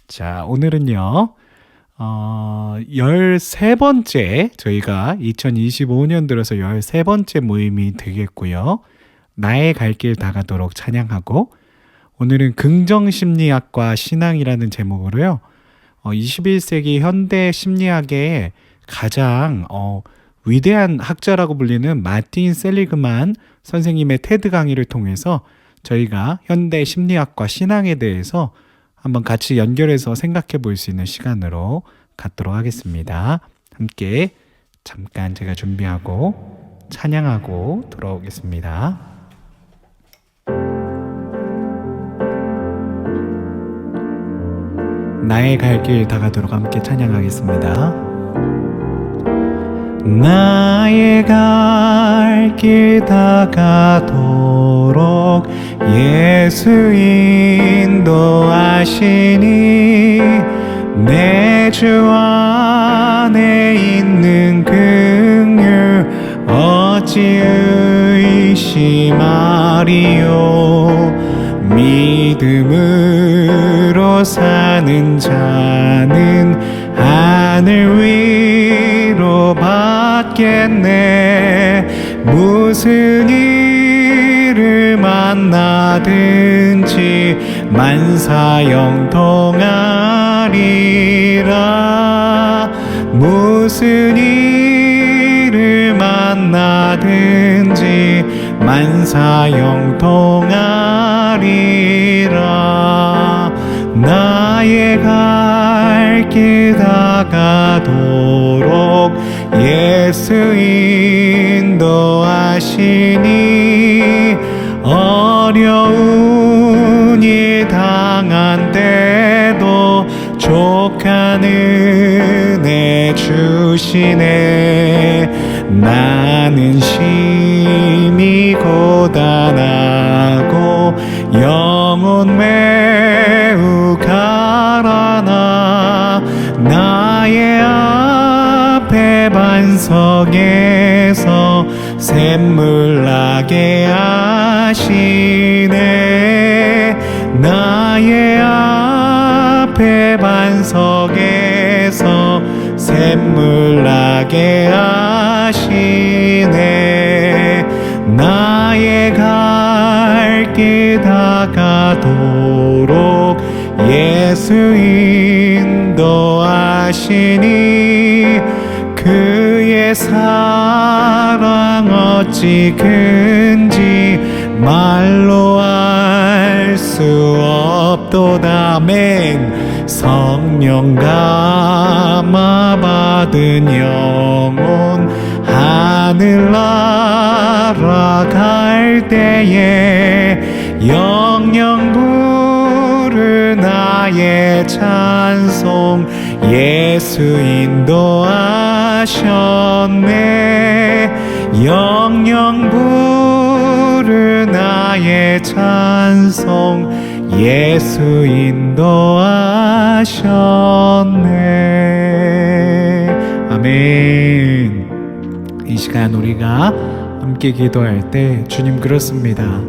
자, 오늘은요, 13번째, 저희가 2025년 들어서 13번째 모임이 되겠고요. 나의 갈 길 다가도록 찬양하고, 오늘은 긍정심리학과 신앙이라는 제목으로요, 21세기 현대 심리학의 가장 위대한 학자라고 불리는 마틴 셀리그만 선생님의 테드 강의를 통해서 저희가 현대 심리학과 신앙에 대해서 한번 같이 연결해서 생각해 볼 수 있는 시간으로 갖도록 하겠습니다. 함께 잠깐 제가 준비하고 찬양하고 돌아오겠습니다. 나의 갈 길 다가도록 함께 찬양하겠습니다. 나의 갈 길 다가도록 예수 인도하시니 내 주 안에 있는 긍휼 어찌 의심하리요. 믿음으로 사는 자는 하늘 위로 받겠네. 무슨 일을 만나든지 만사형통하리라. 무슨 일을 만나든지 만사형통하리라. 나의 갈 길 다가도록 예수 인도하시니 어려운 일 당한 때도 족한 은혜 주시네. 나는 심히 고단하고 영혼 매우 가라나 나의 앞에 반석에서 샘물 나게 하시네. 나의 앞에 반석에서 샘물 나게 하시네. 나의 갈 길 다가도록 예수 인도하시니 그의 사랑 어찌 큰지 말로 알 수 없도다. 아멘. 성령 감화 받은 영혼 하늘 날아갈 때에 영영 부를 나의 찬송 예수 인도하셨네. 영영 부를 나의 찬송 예수 인도하셨네. 아멘. 이 시간 우리가 함께 기도할 때 주님 그렇습니다.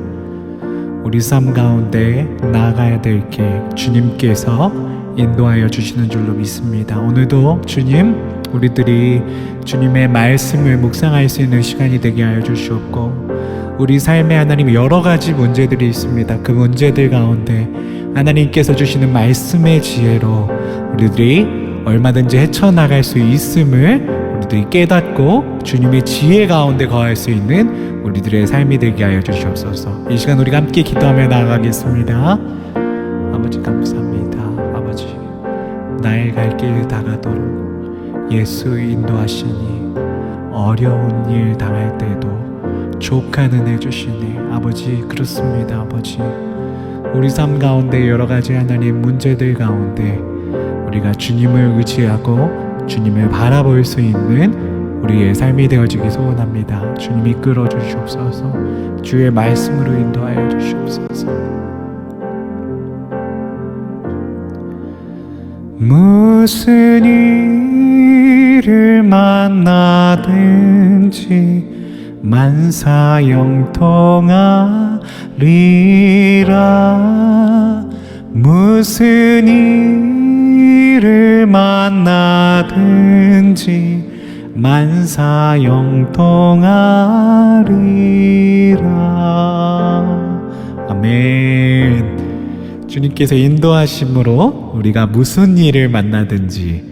우리 삶 가운데 나아가야 될 길 주님께서 인도하여 주시는 줄로 믿습니다. 오늘도 주님 우리들이 주님의 말씀을 묵상할 수 있는 시간이 되게 하여 주시옵고 우리 삶에 하나님 여러 가지 문제들이 있습니다. 그 문제들 가운데 하나님께서 주시는 말씀의 지혜로 우리들이 얼마든지 헤쳐나갈 수 있음을 우리들이 깨닫고 주님의 지혜 가운데 거할 수 있는 우리들의 삶이 되게 하여 주시옵소서. 이 시간 우리가 함께 기도하며 나아가겠습니다. 아버지 감사합니다. 아버지 나의 갈 길 다가도록 예수 인도하시니 어려운 일 당할 때도 족한 은혜 주시네. 아버지 그렇습니다. 아버지 우리 삶 가운데 여러 가지 하나님 문제들 가운데 우리가 주님을 의지하고 주님을 바라볼 수 있는 우리의 삶이 되어지기 소원합니다. 주님이 이끌어 주시옵소서. 주의 말씀으로 인도하여 주시옵소서. 무슨 일을 만나든지 만사형통하리라. 무슨 일을 만나든지 만사형통하리라. 아멘. 주님께서 인도하심으로 우리가 무슨 일을 만나든지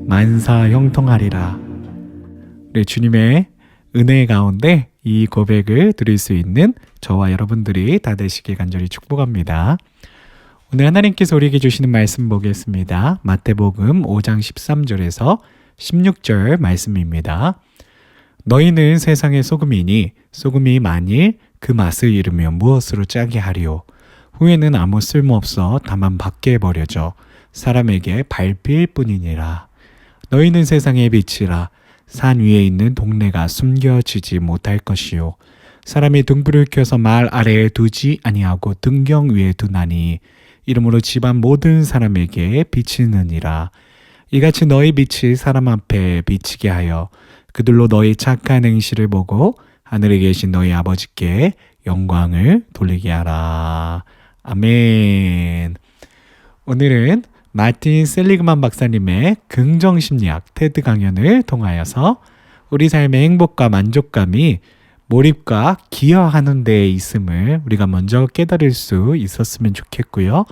만사형통하리라. 우리 주님의 은혜 가운데 이 고백을 드릴 수 있는 저와 여러분들이 다 되시길 간절히 축복합니다. 오늘 하나님께서 우리에게 주시는 말씀 보겠습니다. 마태복음 5장 13절에서 16절 말씀입니다. 너희는 세상의 소금이니 소금이 만일 그 맛을 잃으면 무엇으로 짜게 하리요? 후에는 아무 쓸모없어 다만 밖에 버려져 사람에게 밟힐 뿐이니라. 너희는 세상의 빛이라. 산 위에 있는 동네가 숨겨지지 못할 것이요. 사람이 등불을 켜서 말 아래에 두지 아니하고 등경 위에 두나니 이러므로 집안 모든 사람에게 비치느니라. 이같이 너희 빛이 사람 앞에 비치게 하여 그들로 너희 착한 행실을 보고 하늘에 계신 너희 아버지께 영광을 돌리게 하라. 아멘. 오늘은 마틴 셀리그만 박사님의 긍정심리학 테드 강연을 통하여서 우리 삶의 행복과 만족감이 몰입과 기여하는 데에 있음을 우리가 먼저 깨달을 수 있었으면 좋겠고요.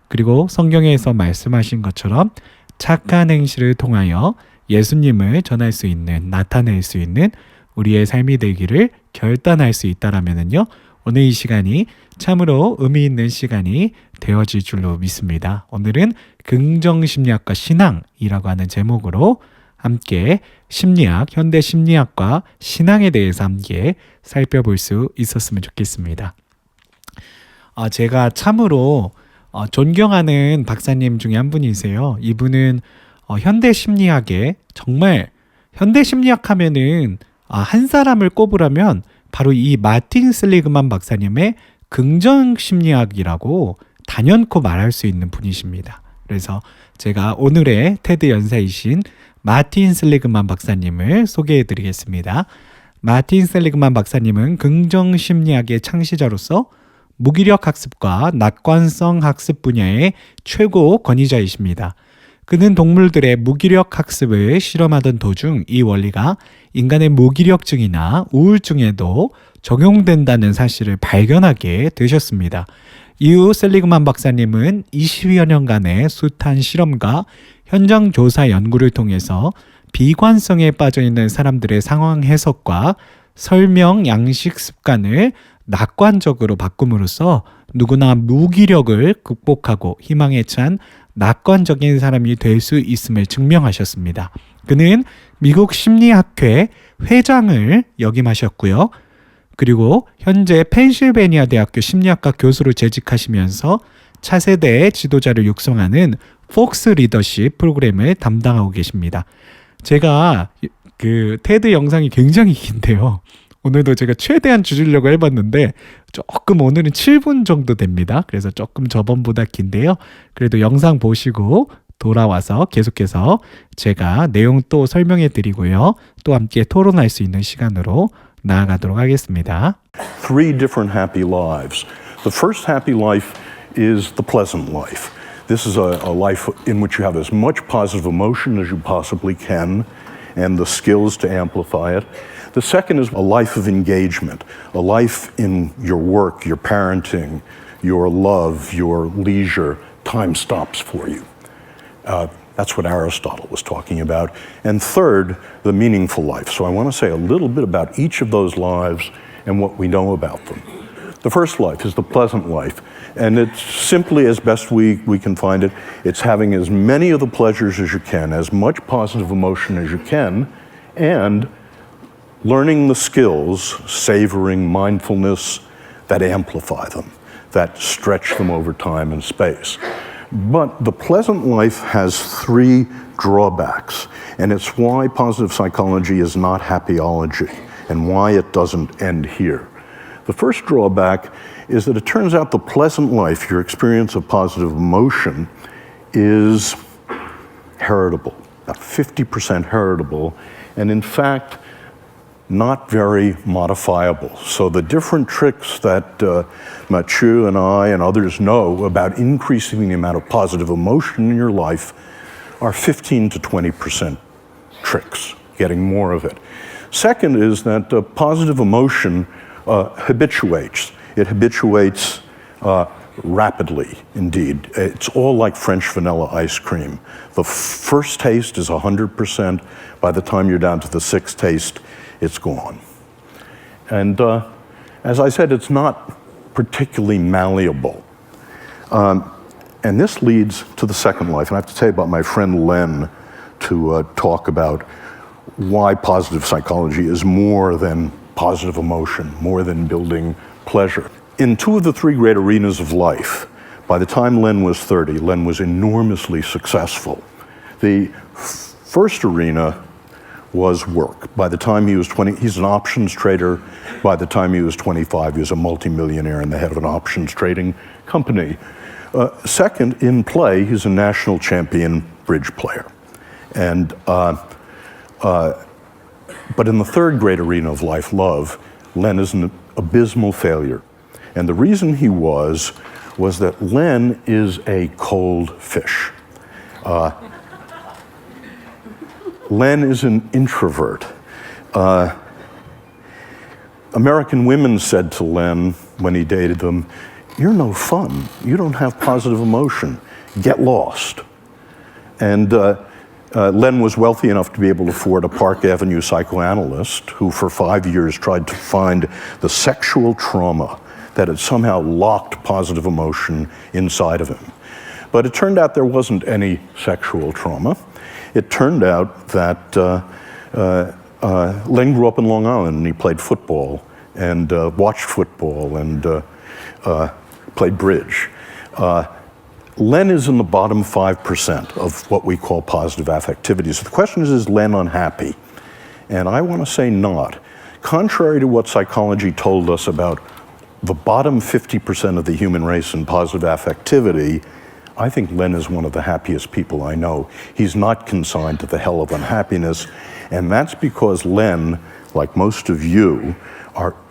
그리고 성경에서 말씀하신 것처럼 착한 행실을 통하여 예수님을 전할 수 있는, 나타낼 수 있는 우리의 삶이 되기를 결단할 수 있다라면요, 오늘 이 시간이 참으로 의미 있는 시간이 되어질 줄로 믿습니다. 오늘은 긍정심리학과 신앙이라고 하는 제목으로 함께 심리학, 현대 심리학과 신앙에 대해서 함께 살펴볼 수 있었으면 좋겠습니다. 제가 참으로 존경하는 박사님 중에 한 분이세요. 이분은 현대 심리학에 정말 현대 심리학 하면은 한 사람을 꼽으라면 바로 이 마틴 셀리그만 박사님의 긍정심리학이라고 단연코 말할 수 있는 분이십니다. 그래서 제가 오늘의 테드 연사이신 마틴 셀리그만 박사님을 소개해 드리겠습니다. 마틴 셀리그만 박사님은 긍정심리학의 창시자로서 무기력 학습과 낙관성 학습 분야의 최고 권위자이십니다. 그는 동물들의 무기력 학습을 실험하던 도중 이 원리가 인간의 무기력증이나 우울증에도 적용된다는 사실을 발견하게 되셨습니다. 이후 셀리그만 박사님은 20여 년간의 숱한 실험과 현장 조사 연구를 통해서 비관성에 빠져있는 사람들의 상황 해석과 설명 양식 습관을 낙관적으로 바꿈으로써 누구나 무기력을 극복하고 희망에 찬 낙관적인 사람이 될 수 있음을 증명하셨습니다. 그는 미국 심리학회 회장을 역임하셨고요. 그리고 현재 펜실베니아 대학교 심리학과 교수로 재직하시면서 차세대의 지도자를 육성하는 폭스 리더십 프로그램을 담당하고 계십니다. 제가 그 테드 영상이 굉장히 긴데요. 오늘도 제가 최대한 줄이려고 해봤는데 조금 오늘은 7분 정도 됩니다. 그래서 조금 저번보다 긴데요. 그래도 영상 보시고 돌아와서 계속해서 제가 내용 또 설명해 드리고요. 또 함께 토론할 수 있는 시간으로 나아가도록 하겠습니다. Three different happy lives. The first happy life is the pleasant life. This is a life in which you have as much positive emotion as you possibly can and the skills to amplify it. The second is a life of engagement, a life in your work, your parenting, your love, your leisure. Time stops for you. That's what Aristotle was talking about. And third, the meaningful life. So I want to say a little bit about each of those lives and what we know about them. The first life is the pleasant life. And it's simply, as best we can find it, it's having as many of the pleasures as you can, as much positive emotion as you can, and learning the skills, savoring mindfulness, that amplify them, that stretch them over time and space. But the pleasant life has three drawbacks, and it's why positive psychology is not happyology, and why it doesn't end here. The first drawback is that it turns out the pleasant life, your experience of positive emotion, is heritable, about 50% heritable, and in fact, not very modifiable. So the different tricks that Mathieu and I and others know about increasing the amount of positive emotion in your life are 15 to 20% tricks, getting more of it. Second is that positive emotion habituates. It habituates rapidly, indeed. It's all like French vanilla ice cream. The first taste is 100%. By the time you're down to the sixth taste, it's gone. And as I said, it's not particularly malleable. And this leads to the second life. And I have to tell you about my friend Len to talk about why positive psychology is more than positive emotion, more than building pleasure. In two of the three great arenas of life, by the time Len was 30, Len was enormously successful. The first arena was work. By the time he was 20, he's an options trader. By the time he was 25, he was a multimillionaire and the head of an options trading company. Second, in play, he's a national champion bridge player. And but in the third great arena of life, love, Len is an abysmal failure. And the reason he was that Len is a cold fish. Len is an introvert. American women said to Len when he dated them, "You're no fun. You don't have positive emotion. Get lost." And Len was wealthy enough to be able to afford a Park Avenue psychoanalyst who for 5 years tried to find the sexual trauma that had somehow locked positive emotion inside of him. But it turned out there wasn't any sexual trauma. It turned out that Len grew up in Long Island and he played football and watched football and played bridge. Len is in the bottom 5% of what we call positive affectivity. So the question is Len unhappy? And I want to say not. Contrary to what psychology told us about the bottom 50% of the human race in positive affectivity, I think Len is one of the happiest people I know. He's not consigned to the hell of unhappiness, and that's because Len, like most of you,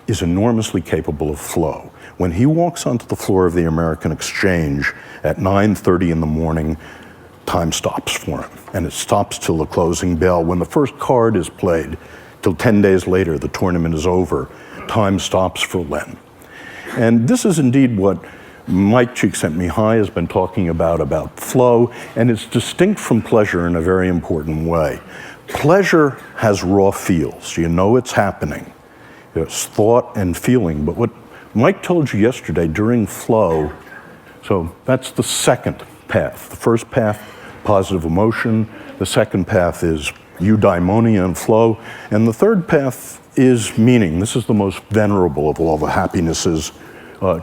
is enormously capable of flow. When he walks onto the floor of the American Exchange at 9:30 in the morning, time stops for him, and it stops till the closing bell. When the first card is played, till 10 days later, the tournament is over, time stops for Len. And this is indeed what Mike Csikszentmihalyi has been talking about flow, and it's distinct from pleasure in a very important way. Pleasure has raw feels. You know it's happening. It's thought and feeling. But what Mike told you yesterday during flow, so that's the second path. The first path, positive emotion. The second path is eudaimonia and flow. And the third path is meaning. This is the most venerable of all the happinesses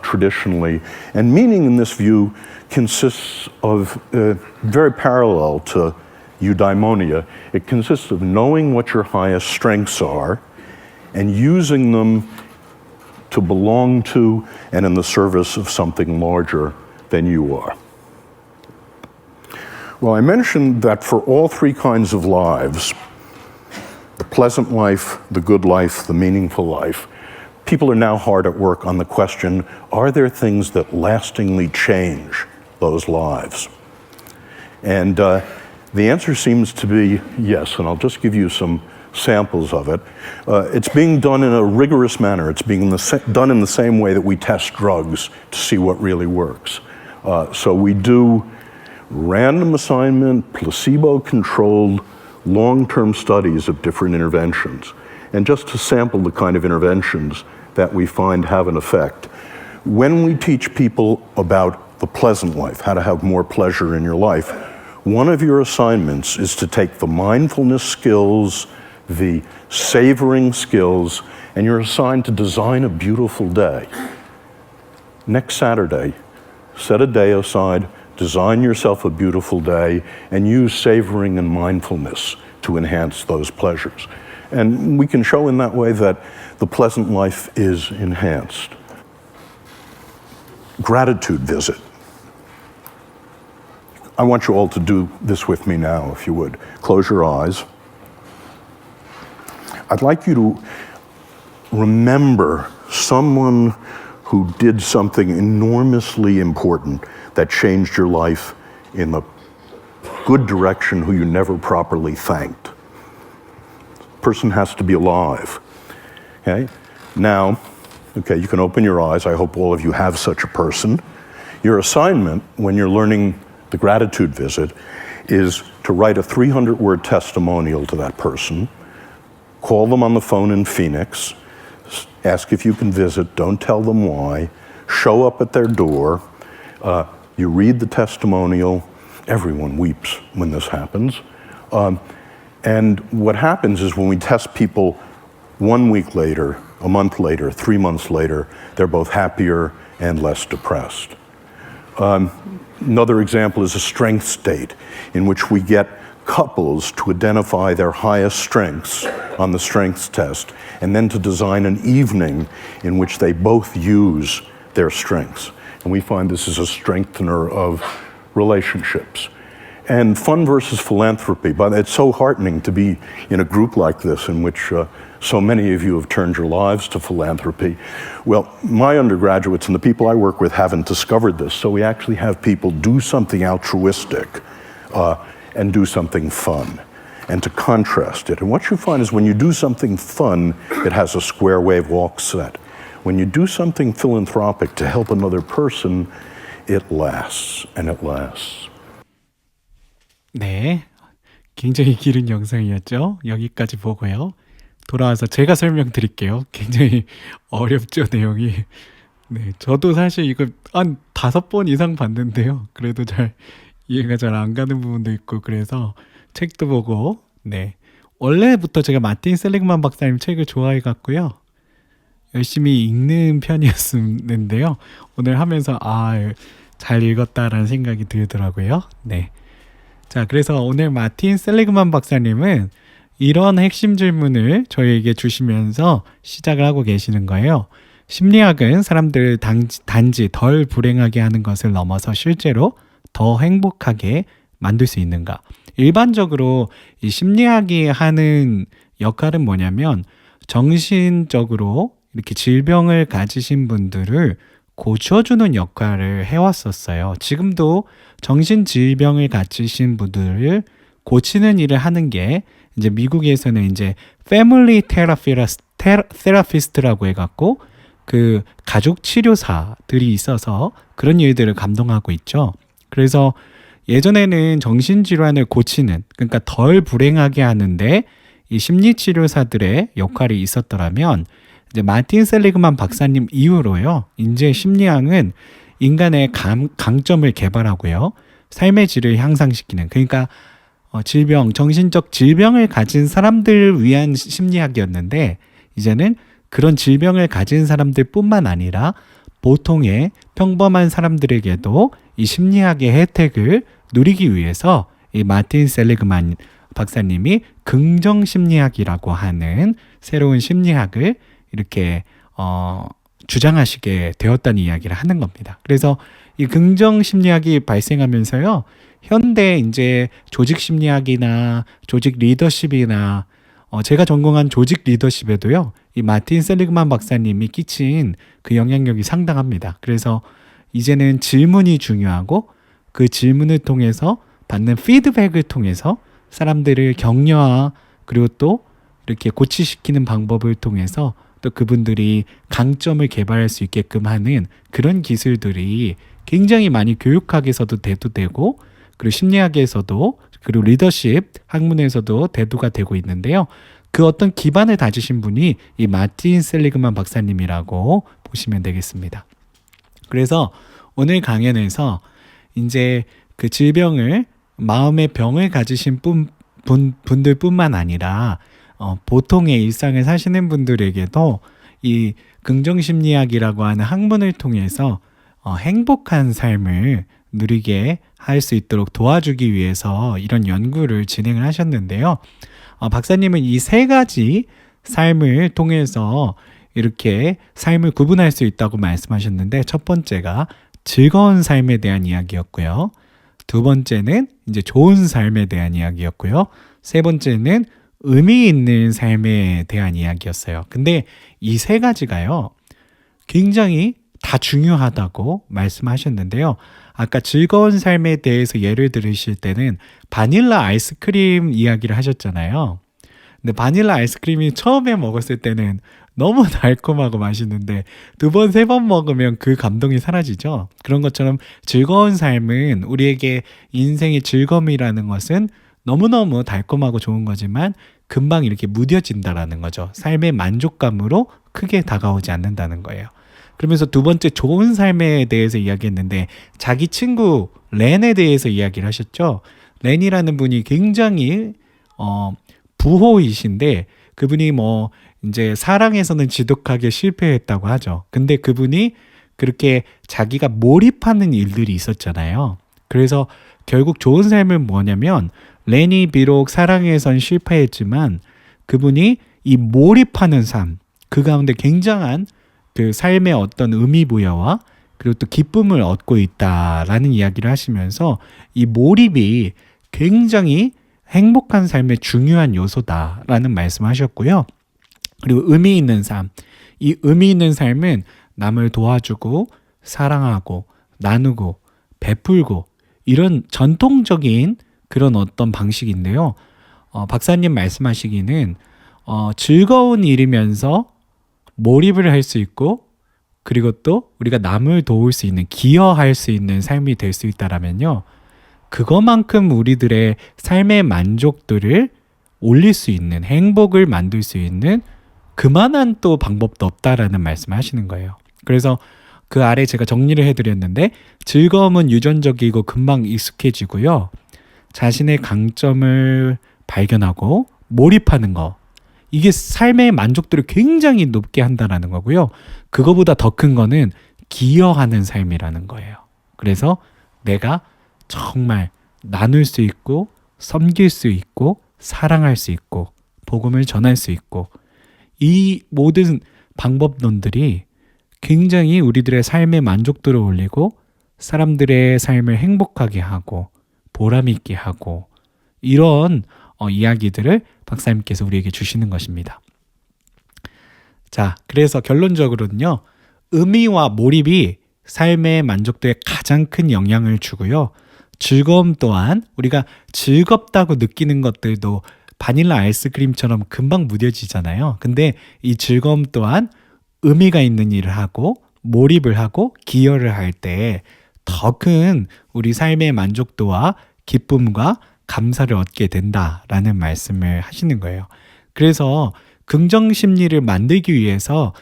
traditionally. And meaning in this view consists of, very parallel to eudaimonia, it consists of knowing what your highest strengths are and using them to belong to and in the service of something larger than you are. Well, I mentioned that for all three kinds of lives, the pleasant life, the good life, the meaningful life, people are now hard at work on the question, are there things that lastingly change those lives? And the answer seems to be yes, and I'll just give you some samples of it. It's being done in a rigorous manner. It's being done in the same way that we test drugs to see what really works. So we do random assignment, placebo-controlled, long-term studies of different interventions. And just to sample the kind of interventions that we find have an effect, when we teach people about the pleasant life, how to have more pleasure in your life, one of your assignments is to take the mindfulness skills, the savoring skills, and you're assigned to design a beautiful day. Next Saturday, set a day aside, design yourself a beautiful day, and use savoring and mindfulness to enhance those pleasures. And we can show in that way that the pleasant life is enhanced. Gratitude visit. I want you all to do this with me now, if you would. Close your eyes. I'd like you to remember someone who did something enormously important that changed your life in the good direction who you never properly thanked. Person has to be alive. Okay? Now, okay, you can open your eyes. I hope all of you have such a person. Your assignment when you're learning the gratitude visit is to write a 300-word testimonial to that person, call them on the phone in Phoenix, ask if you can visit, don't tell them why, show up at their door, you read the testimonial. Everyone weeps when this happens. And what happens is when we test people 1 week later, a month later, 3 months later, they're both happier and less depressed. Another example is a strength state in which we get couples to identify their highest strengths on the strengths test and then to design an evening in which they both use their strengths. And we find this is a strengthener of relationships. And fun versus philanthropy, but it's so heartening to be in a group like this in which so many of you have turned your lives to philanthropy. Well, my undergraduates and the people I work with haven't discovered this, so we actually have people do something altruistic and do something fun, and to contrast it. And what you find is when you do something fun, it has a square wave walk set. When you do something philanthropic to help another person, it lasts, and it lasts. 네, 굉장히 길은 영상이었죠. 여기까지 보고요. 돌아와서 제가 설명드릴게요. 굉장히 어렵죠, 내용이. 네, 저도 사실 이거 한 5번 이상 봤는데요. 그래도 잘 이해가 잘 안 가는 부분도 있고 그래서 책도 보고, 네, 원래부터 제가 마틴 셀리그만 박사님 책을 좋아해 갔고요. 열심히 읽는 편이었는데요. 오늘 하면서 잘 읽었다라는 생각이 들더라고요. 네. 자, 그래서 오늘 마틴 셀리그만 박사님은 이런 핵심 질문을 저희에게 주시면서 시작을 하고 계시는 거예요. 심리학은 사람들을 단지 덜 불행하게 하는 것을 넘어서 실제로 더 행복하게 만들 수 있는가? 일반적으로 이 심리학이 하는 역할은 뭐냐면 정신적으로 이렇게 질병을 가지신 분들을 고쳐주는 역할을 해왔었어요. 지금도 정신질병을 가지신 분들을 고치는 일을 하는 게 이제 미국에서는 이제 패밀리 테라피스트라고 해갖고 그 가족 치료사들이 있어서 그런 일들을 감당하고 있죠. 그래서 예전에는 정신질환을 고치는, 그러니까 덜 불행하게 하는데 이 심리치료사들의 역할이 있었더라면 이제 마틴 셀리그만 박사님 이후로요, 이제 심리학은 인간의 강점을 개발하고요, 삶의 질을 향상시키는, 그러니까 정신적 질병을 가진 사람들을 위한 심리학이었는데 이제는 그런 질병을 가진 사람들뿐만 아니라 보통의 평범한 사람들에게도 이 심리학의 혜택을 누리기 위해서 이 마틴 셀리그만 박사님이 긍정 심리학이라고 하는 새로운 심리학을 이렇게 주장하시게 되었다는 이야기를 하는 겁니다. 그래서 이 긍정 심리학이 발생하면서요, 현대 이제 조직 심리학이나 조직 리더십이나 제가 전공한 조직 리더십에도요, 이 마틴 셀리그만 박사님이 끼친 그 영향력이 상당합니다. 그래서 이제는 질문이 중요하고 그 질문을 통해서 받는 피드백을 통해서 사람들을 격려와 그리고 또 이렇게 고치시키는 방법을 통해서 또 그분들이 강점을 개발할 수 있게끔 하는 그런 기술들이 굉장히 많이 교육학에서도 대두되고 그리고 심리학에서도 그리고 리더십 학문에서도 대두가 되고 있는데요. 그 어떤 기반을 다지신 분이 이 마틴 셀리그만 박사님이라고 보시면 되겠습니다. 그래서 오늘 강연에서 이제 그 질병을, 마음의 병을 가지신 분들뿐만 아니라 보통의 일상을 사시는 분들에게도 이 긍정심리학이라고 하는 학문을 통해서 행복한 삶을 누리게 할 수 있도록 도와주기 위해서 이런 연구를 진행을 하셨는데요. 박사님은 이 3가지 삶을 통해서 이렇게 삶을 구분할 수 있다고 말씀하셨는데, 첫 번째가 즐거운 삶에 대한 이야기였고요. 두 번째는 이제 좋은 삶에 대한 이야기였고요. 세 번째는 의미 있는 삶에 대한 이야기였어요. 근데 이 세 가지가요, 굉장히 다 중요하다고 말씀하셨는데요. 아까 즐거운 삶에 대해서 예를 들으실 때는 바닐라 아이스크림 이야기를 하셨잖아요. 근데 바닐라 아이스크림이 처음에 먹었을 때는 너무 달콤하고 맛있는데 두 번, 세 번 먹으면 그 감동이 사라지죠. 그런 것처럼 즐거운 삶은, 우리에게 인생의 즐거움이라는 것은 너무너무 달콤하고 좋은 거지만 금방 이렇게 무뎌진다라는 거죠. 삶의 만족감으로 크게 다가오지 않는다는 거예요. 그러면서 두 번째 좋은 삶에 대해서 이야기했는데 자기 친구 렌에 대해서 이야기를 하셨죠. 렌이라는 분이 굉장히 부호이신데 그분이 뭐 이제 사랑에서는 지독하게 실패했다고 하죠. 근데 그분이 그렇게 자기가 몰입하는 일들이 있었잖아요. 그래서 결국 좋은 삶은 뭐냐면 렌이 비록 사랑에선 실패했지만 그분이 이 몰입하는 삶, 그 가운데 굉장한 그 삶의 어떤 의미부여와 그리고 또 기쁨을 얻고 있다라는 이야기를 하시면서 이 몰입이 굉장히 행복한 삶의 중요한 요소다라는 말씀하셨고요. 그리고 의미 있는 삶, 이 의미 있는 삶은 남을 도와주고 사랑하고 나누고 베풀고 이런 전통적인 그런 어떤 방식인데요. 박사님 말씀하시기는 즐거운 일이면서 몰입을 할 수 있고 그리고 또 우리가 남을 도울 수 있는, 기여할 수 있는 삶이 될 수 있다라면요, 그것만큼 우리들의 삶의 만족도를 올릴 수 있는, 행복을 만들 수 있는 그만한 또 방법도 없다라는 말씀을 하시는 거예요. 그래서 그 아래 제가 정리를 해드렸는데 즐거움은 유전적이고 금방 익숙해지고요. 자신의 강점을 발견하고 몰입하는 거, 이게 삶의 만족도를 굉장히 높게 한다는 거고요. 그거보다 더 큰 거는 기여하는 삶이라는 거예요. 그래서 내가 정말 나눌 수 있고 섬길 수 있고 사랑할 수 있고 복음을 전할 수 있고, 이 모든 방법론들이 굉장히 우리들의 삶의 만족도를 올리고 사람들의 삶을 행복하게 하고 보람 있게 하고, 이런 이야기들을 박사님께서 우리에게 주시는 것입니다. 자, 그래서 결론적으로는요, 의미와 몰입이 삶의 만족도에 가장 큰 영향을 주고요. 즐거움 또한, 우리가 즐겁다고 느끼는 것들도 바닐라 아이스크림처럼 금방 무뎌지잖아요. 근데 이 즐거움 또한 의미가 있는 일을 하고 몰입을 하고 기여를 할 때 더 큰 우리 삶의 만족도와 기쁨과 감사를 얻게 된다라는 말씀을 하시는 거예요. 그래서 긍정 심리를 만들기 위해서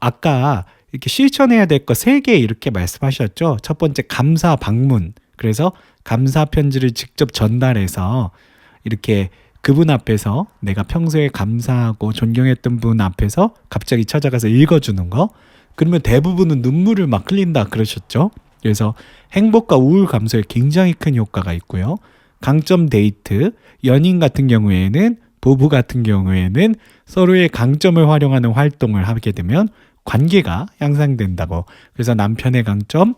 아까 이렇게 실천해야 될 거 3개 이렇게 말씀하셨죠. 첫 번째, 감사 방문. 그래서 감사 편지를 직접 전달해서 이렇게 그분 앞에서, 내가 평소에 감사하고 존경했던 분 앞에서 갑자기 찾아가서 읽어주는 거. 그러면 대부분은 눈물을 막 흘린다 그러셨죠. 그래서 행복과 우울 감소에 굉장히 큰 효과가 있고요. 강점 데이트, 연인 같은 경우에는, 부부 같은 경우에는 서로의 강점을 활용하는 활동을 하게 되면 관계가 향상된다고. 그래서 남편의 강점,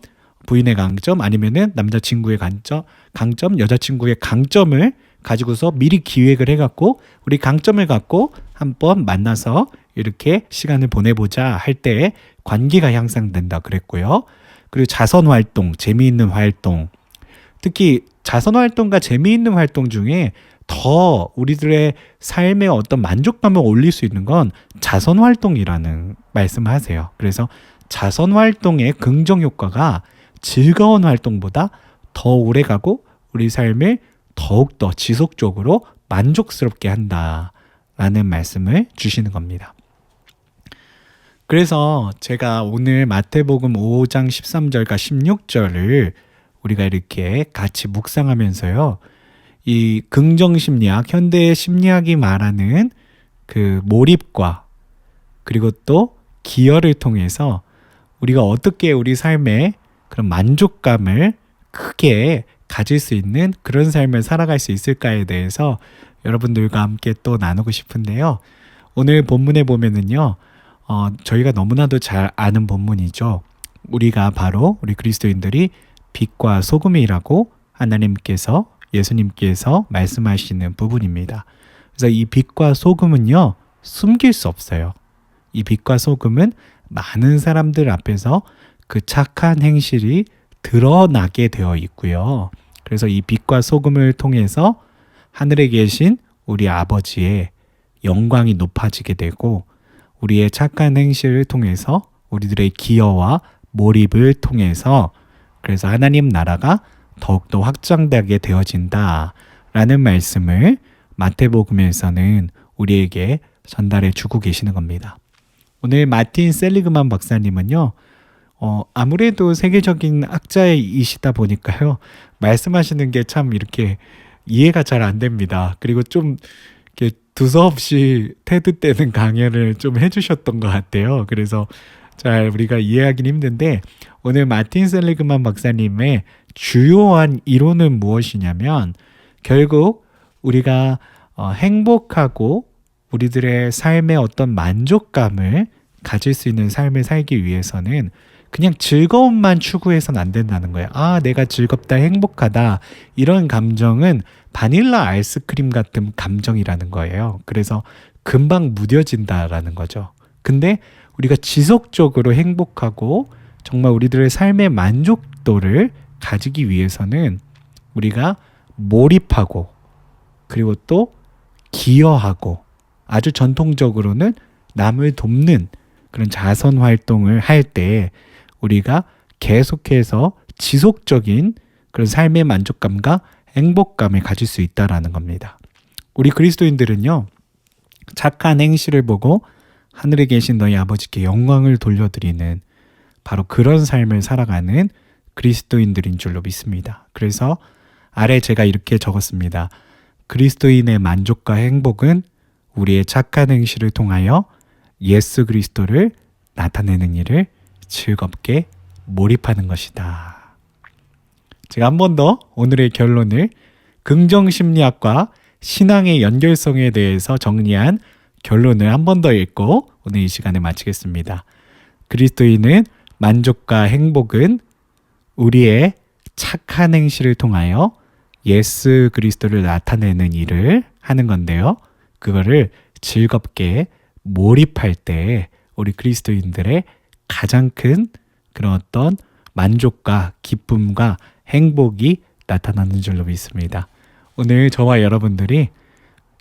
부인의 강점, 아니면은 남자친구의 강점, 여자친구의 강점을 가지고서 미리 기획을 해갖고 우리 강점을 갖고 한번 만나서 이렇게 시간을 보내보자 할 때 관계가 향상된다 그랬고요. 그리고 자선활동, 재미있는 활동, 특히 자선활동과 재미있는 활동 중에 더 우리들의 삶의 어떤 만족감을 올릴 수 있는 건 자선활동이라는 말씀을 하세요. 그래서 자선활동의 긍정 효과가 즐거운 활동보다 더 오래가고 우리 삶을 더욱더 지속적으로 만족스럽게 한다라는 말씀을 주시는 겁니다. 그래서 제가 오늘 마태복음 5장 13절과 16절을 우리가 이렇게 같이 묵상하면서요, 이 긍정심리학, 현대 심리학이 말하는 그 몰입과 그리고 또 기여를 통해서 우리가 어떻게 우리 삶에 그런 만족감을 크게 가질 수 있는 그런 삶을 살아갈 수 있을까에 대해서 여러분들과 함께 또 나누고 싶은데요. 오늘 본문에 보면은요, 저희가 너무나도 잘 아는 본문이죠. 우리가 바로 우리 그리스도인들이 빛과 소금이라고 하나님께서, 예수님께서 말씀하시는 부분입니다. 그래서 이 빛과 소금은요, 숨길 수 없어요. 이 빛과 소금은 많은 사람들 앞에서 그 착한 행실이 드러나게 되어 있고요. 그래서 이 빛과 소금을 통해서 하늘에 계신 우리 아버지의 영광이 높아지게 되고, 우리의 착한 행실을 통해서 우리들의 기여와 몰입을 통해서 그래서 하나님 나라가 더욱더 확장되게 되어진다라는 말씀을 마태복음에서는 우리에게 전달해 주고 계시는 겁니다. 오늘 마틴 셀리그만 박사님은요, 아무래도 세계적인 학자이시다 보니까요, 말씀하시는 게 참 이렇게 이해가 잘 안 됩니다. 그리고 좀 이렇게 두서없이 테드 때는 강연을 좀 해주셨던 것 같아요. 그래서 잘 우리가 이해하기는 힘든데, 오늘 마틴 셀리그만 박사님의 주요한 이론은 무엇이냐면, 결국 우리가 행복하고 우리들의 삶의 어떤 만족감을 가질 수 있는 삶을 살기 위해서는 그냥 즐거움만 추구해서는 안 된다는 거예요. 아, 내가 즐겁다, 행복하다, 이런 감정은 바닐라 아이스크림 같은 감정이라는 거예요. 그래서 금방 무뎌진다라는 거죠. 근데 우리가 지속적으로 행복하고 정말 우리들의 삶의 만족도를 가지기 위해서는 우리가 몰입하고, 그리고 또 기여하고, 아주 전통적으로는 남을 돕는 그런 자선 활동을 할 때 우리가 계속해서 지속적인 그런 삶의 만족감과 행복감을 가질 수 있다라는 겁니다. 우리 그리스도인들은요, 착한 행실을 보고 하늘에 계신 너희 아버지께 영광을 돌려드리는 바로 그런 삶을 살아가는 그리스도인들인 줄로 믿습니다. 그래서 아래 제가 이렇게 적었습니다. 그리스도인의 만족과 행복은 우리의 착한 행실을 통하여 예수 그리스도를 나타내는 일을 즐겁게 몰입하는 것이다. 제가 한 번 더 오늘의 결론을 긍정심리학과 신앙의 연결성에 대해서 정리한 결론을 한 번 더 읽고 오늘 이 시간을 마치겠습니다. 그리스도인은 만족과 행복은 우리의 착한 행실을 통하여 예수 그리스도를 나타내는 일을 하는 건데요. 그거를 즐겁게 몰입할 때 우리 그리스도인들의 가장 큰 그런 어떤 만족과 기쁨과 행복이 나타나는 줄로 믿습니다. 오늘 저와 여러분들이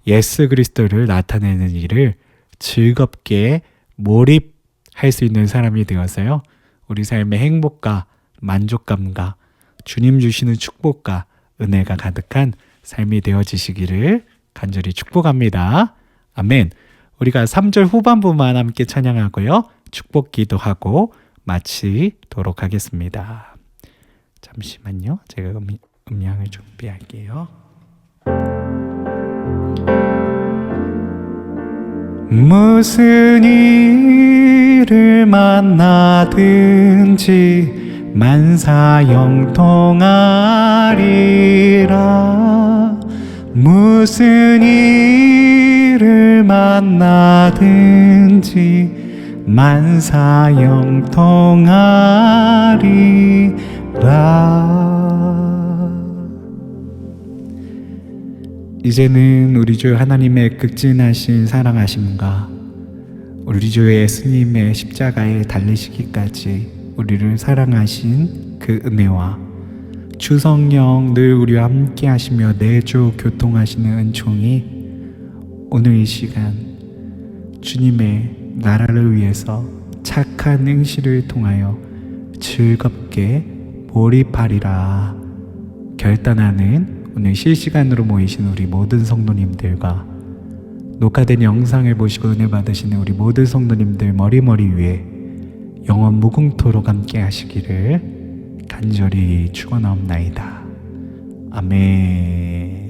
예수 그리스도를 나타내는 일을 즐겁게 몰입할 수 있는 사람이 되어서요, 우리 삶의 행복과 만족감과 주님 주시는 축복과 은혜가 가득한 삶이 되어지시기를 간절히 축복합니다. 아멘. 우리가 3절 후반부만 함께 찬양하고요, 축복 기도하고 마치도록 하겠습니다. 잠시만요. 제가 음향을 준비할게요. 무슨 일을 만나든지 만사형통하리라. 무슨 일을 만나든지 만사형통하리라. 이제는 우리 주 하나님의 극진하신 사랑하심과 우리 주 예수님의 십자가에 달리시기까지 우리를 사랑하신 그 은혜와 주 성령 늘 우리와 함께 하시며 내주 교통하시는 은총이 오늘 이 시간 주님의 나라를 위해서 착한 행실을 통하여 즐겁게 몰입하리라 결단하는 오늘 실시간으로 모이신 우리 모든 성도님들과 녹화된 영상을 보시고 은혜 받으시는 우리 모든 성도님들 머리머리 위에 영원 무궁토록 함께 하시기를 간절히 축원하옵나이다. 아멘.